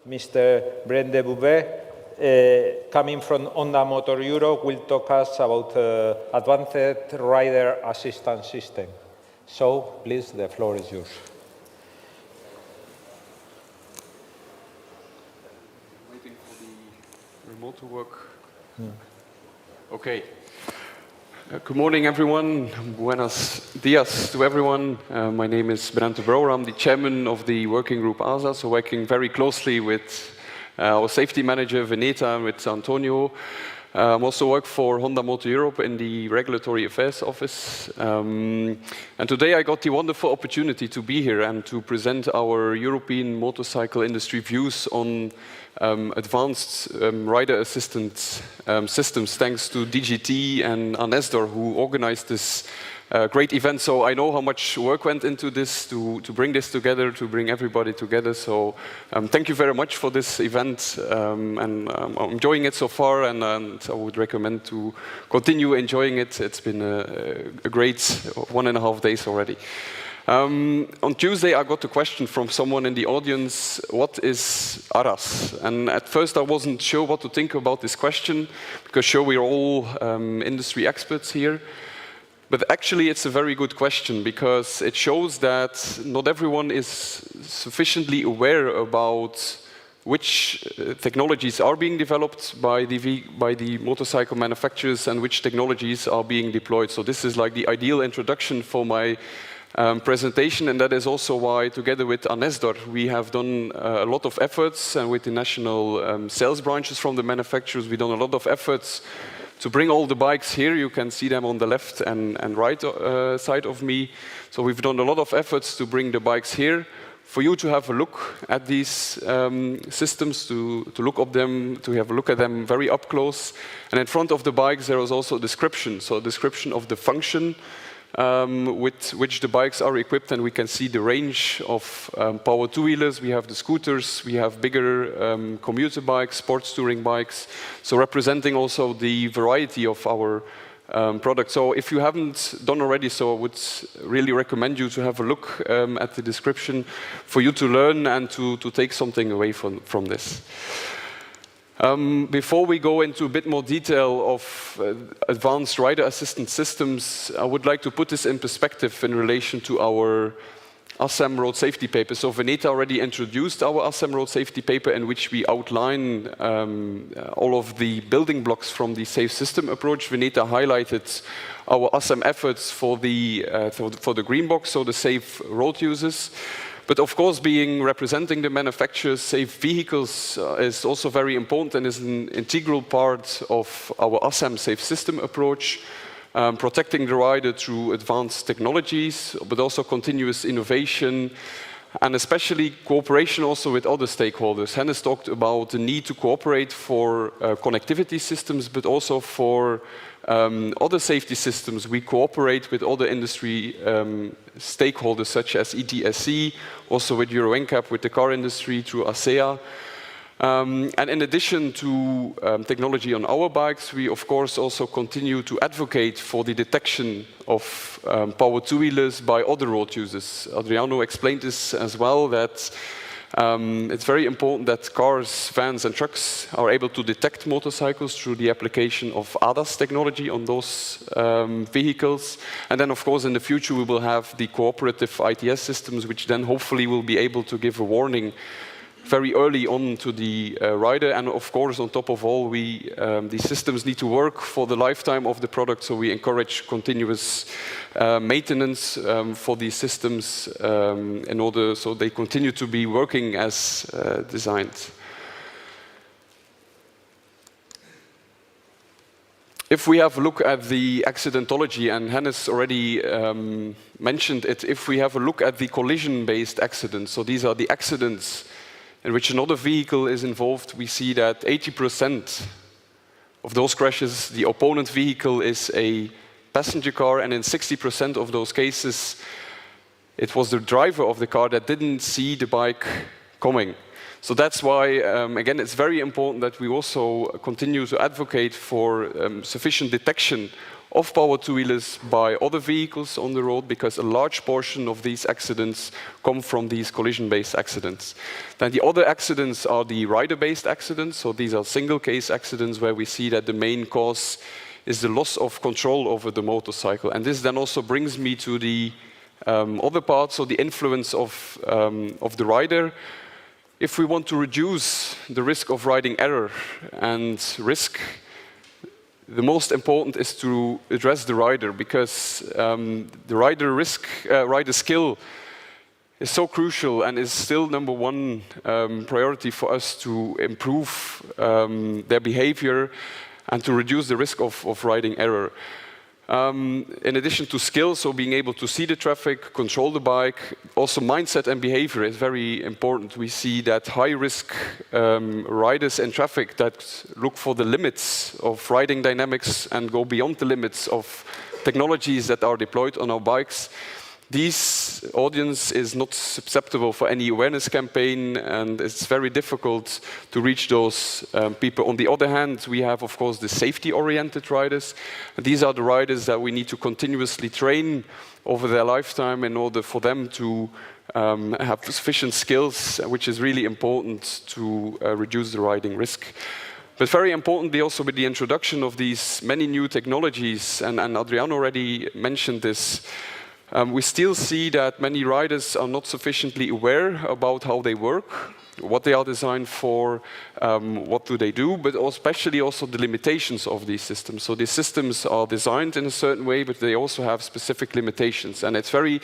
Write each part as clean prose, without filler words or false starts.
Mr. Brend de Brauwer, coming from Honda Motor Europe, will talk us about advanced rider assistance system. So, please, the floor is yours. Waiting for the remote to work. Okay. Good morning, everyone. Buenos dias to everyone. My name is Brend de Brauwer. I'm the chairman of the working group ARAS, so working very closely with our safety manager, Veneta, and with Antonio. I also work for Honda Motor Europe in the Regulatory Affairs Office. And today I got the wonderful opportunity to be here and to present our European motorcycle industry views on advanced rider assistance systems, thanks to DGT and Anesdor, who organized this great event. So I know how much work went into this to bring this together, to bring everybody together. So thank you very much for this event, and I'm enjoying it so far, and I would recommend to continue enjoying it. It's been a great 1.5 days already. On Tuesday, I got a question from someone in the audience, what is ARAS? And at first, I wasn't sure what to think about this question, because sure, we're all industry experts here. But actually, it's a very good question, because it shows that not everyone is sufficiently aware about which technologies are being developed by the motorcycle manufacturers and which technologies are being deployed. So this is like the ideal introduction for my presentation, and that is also why, together with Anesdor, we have done a lot of efforts, and with the national sales branches from the manufacturers, we've done a lot of efforts to bring all the bikes here. You can see them on the left and right side of me. So we've done a lot of efforts to bring the bikes here for you to have a look at these systems, to look at them, to have a look at them very up close. And in front of the bikes, there is also a description, so a description of the function with which the bikes are equipped, and we can see the range of power two-wheelers. We have the scooters, we have bigger commuter bikes, sports touring bikes, so representing also the variety of our products. So if you haven't done already so, I would really recommend you to have a look at the description for you to learn and to take something away from this. Before we go into a bit more detail of advanced rider assistance systems, I would like to put this in perspective in relation to our ACEM road safety paper. So Veneta already introduced our ACEM road safety paper, in which we outline all of the building blocks from the safe system approach. Veneta highlighted our ACEM efforts for the green box, so the safe road users. But of course, representing the manufacturers, safe vehicles is also very important and is an integral part of our ACEM safe system approach, protecting the rider through advanced technologies, but also continuous innovation, and especially cooperation also with other stakeholders. Hennis talked about the need to cooperate for connectivity systems, but also for other safety systems. We cooperate with other industry stakeholders, such as ETSC, also with Euro NCAP, with the car industry, through ASEA. And in addition to technology on our bikes, we of course also continue to advocate for the detection of power two-wheelers by other road users. Adriano explained this as well, that it's very important that cars, vans and trucks are able to detect motorcycles through the application of ADAS technology on those vehicles. And then of course in the future we will have the cooperative ITS systems, which then hopefully will be able to give a warning very early on to the rider. And of course, on top of all, these systems need to work for the lifetime of the product, so we encourage continuous maintenance for these systems in order so they continue to be working as designed. If we have a look at the accidentology, and Hennis already mentioned it, if we have a look at the collision-based accidents, so these are the accidents in which another vehicle is involved, we see that 80% of those crashes, the opponent vehicle is a passenger car, and in 60% of those cases, it was the driver of the car that didn't see the bike coming. So that's why, again, it's very important that we also continue to advocate for sufficient detection of power two-wheelers by other vehicles on the road, because a large portion of these accidents come from these collision-based accidents. Then the other accidents are the rider-based accidents. So these are single-case accidents where we see that the main cause is the loss of control over the motorcycle. And this then also brings me to the other part, so the influence of the rider. If we want to reduce the risk of riding error and risk, the most important is to address the rider, because the rider skill is so crucial and is still number one priority for us to improve their behavior and to reduce the risk of riding error. In addition to skills, so being able to see the traffic, control the bike, also mindset and behavior is very important. We see that high-risk riders in traffic that look for the limits of riding dynamics and go beyond the limits of technologies that are deployed on our bikes, this audience is not susceptible for any awareness campaign, and it's very difficult to reach those people. On the other hand, we have, of course, the safety-oriented riders. These are the riders that we need to continuously train over their lifetime in order for them to have sufficient skills, which is really important to reduce the riding risk. But very importantly, also with the introduction of these many new technologies, and Adriano already mentioned this, we still see that many riders are not sufficiently aware about how they work, what they are designed for, what do they do, but especially also the limitations of these systems. So these systems are designed in a certain way, but they also have specific limitations. And it's very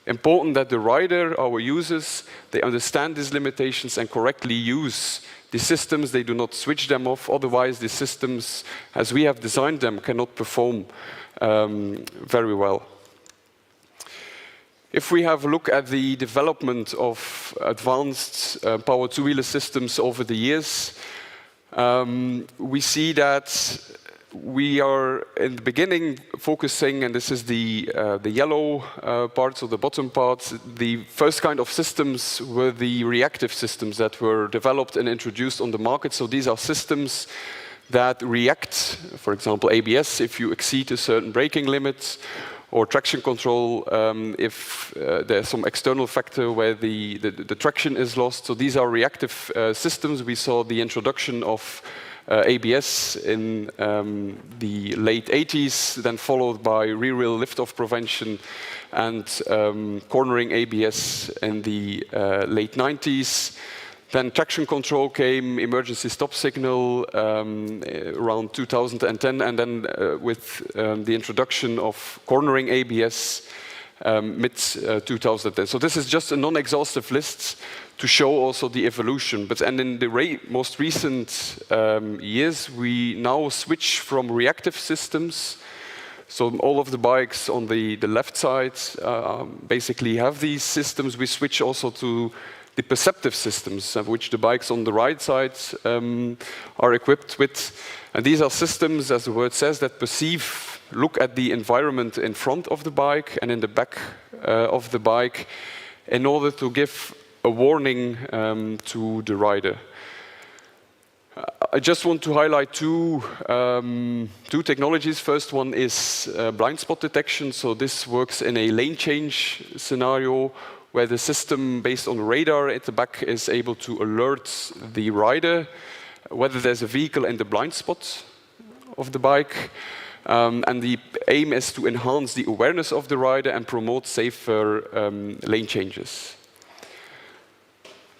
important that the rider, our users, they understand these limitations and correctly use the systems. They do not switch them off, otherwise the systems, as we have designed them, cannot perform very well. If we have a look at the development of advanced power two-wheeler systems over the years, we see that we are in the beginning focusing, and this is the yellow parts or the bottom parts, the first kind of systems were the reactive systems that were developed and introduced on the market. So these are systems that react, for example, ABS, if you exceed a certain braking limit, or traction control if there's some external factor where the traction is lost. So these are reactive systems. We saw the introduction of ABS in the late 80s, then followed by rear-wheel lift-off prevention and cornering ABS in the late 90s. Then traction control came, emergency stop signal around 2010, and then with the introduction of cornering ABS mid-2010. So this is just a non-exhaustive list to show also the evolution. But and in the most recent years, we now switch from reactive systems. So all of the bikes on the left side basically have these systems. We switch also to the perceptive systems, of which the bikes on the right side are equipped with. And these are systems, as the word says, that perceive, look at the environment in front of the bike and in the back of the bike in order to give a warning to the rider. I just want to highlight two technologies. First one is blind spot detection. So this works in a lane change scenario, where the system based on radar at the back is able to alert the rider whether there's a vehicle in the blind spot of the bike. And the aim is to enhance the awareness of the rider and promote safer lane changes.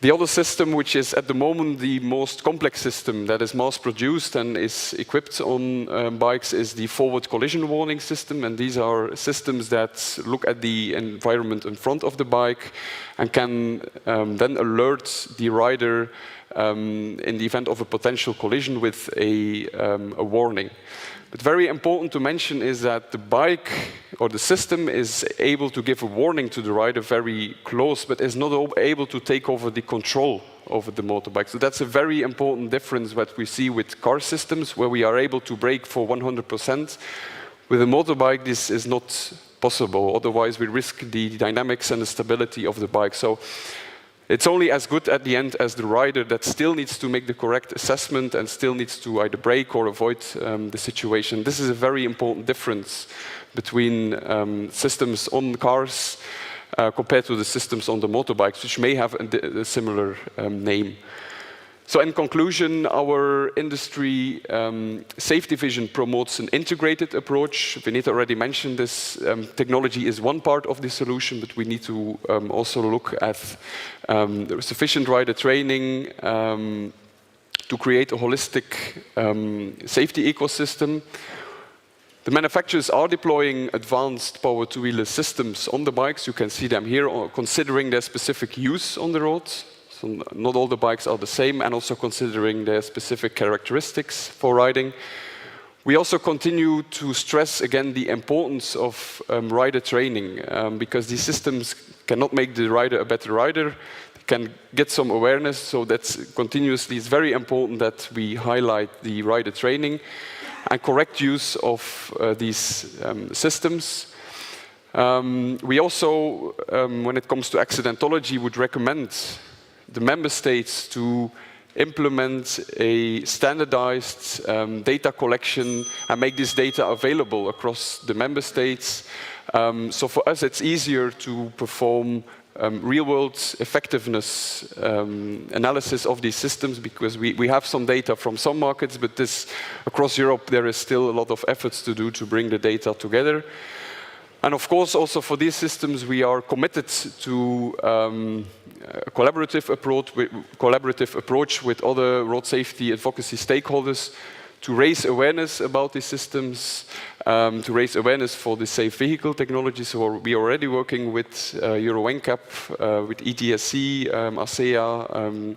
The other system, which is at the moment the most complex system that is mass-produced and is equipped on bikes, is the forward collision warning system. And these are systems that look at the environment in front of the bike and can then alert the rider in the event of a potential collision with a warning. But very important to mention is that the bike or the system is able to give a warning to the rider very close, but is not able to take over the control over the motorbike. So that's a very important difference that we see with car systems, where we are able to brake for 100%. With a motorbike, this is not possible. Otherwise, we risk the dynamics and the stability of the bike. So It's only as good at the end as the rider that still needs to make the correct assessment and still needs to either brake or avoid the situation. This is a very important difference between systems on cars compared to the systems on the motorbikes, which may have a similar name. So in conclusion, our industry safety vision promotes an integrated approach. Vinita already mentioned this. Technology is one part of the solution, but we need to also look at sufficient rider training to create a holistic safety ecosystem. The manufacturers are deploying advanced power two-wheeler systems on the bikes. You can see them here, considering their specific use on the roads. So not all the bikes are the same, and also considering their specific characteristics for riding. We also continue to stress again the importance of rider training, because these systems cannot make the rider a better rider. They can get some awareness, so that's continuously, it's very important that we highlight the rider training and correct use of these systems. We also, when it comes to accidentology, would recommend the member states to implement a standardized data collection and make this data available across the member states. So for us, it's easier to perform real-world effectiveness analysis of these systems, because we have some data from some markets, but across Europe there is still a lot of efforts to do to bring the data together. And of course, also for these systems, we are committed to a collaborative approach with other road safety advocacy stakeholders to raise awareness about these systems, to raise awareness for the safe vehicle technology. So we are already working with Euro NCAP, with ETSC, ACEA,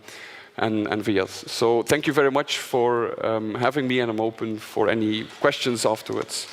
and Vial. So thank you very much for having me, and I'm open for any questions afterwards.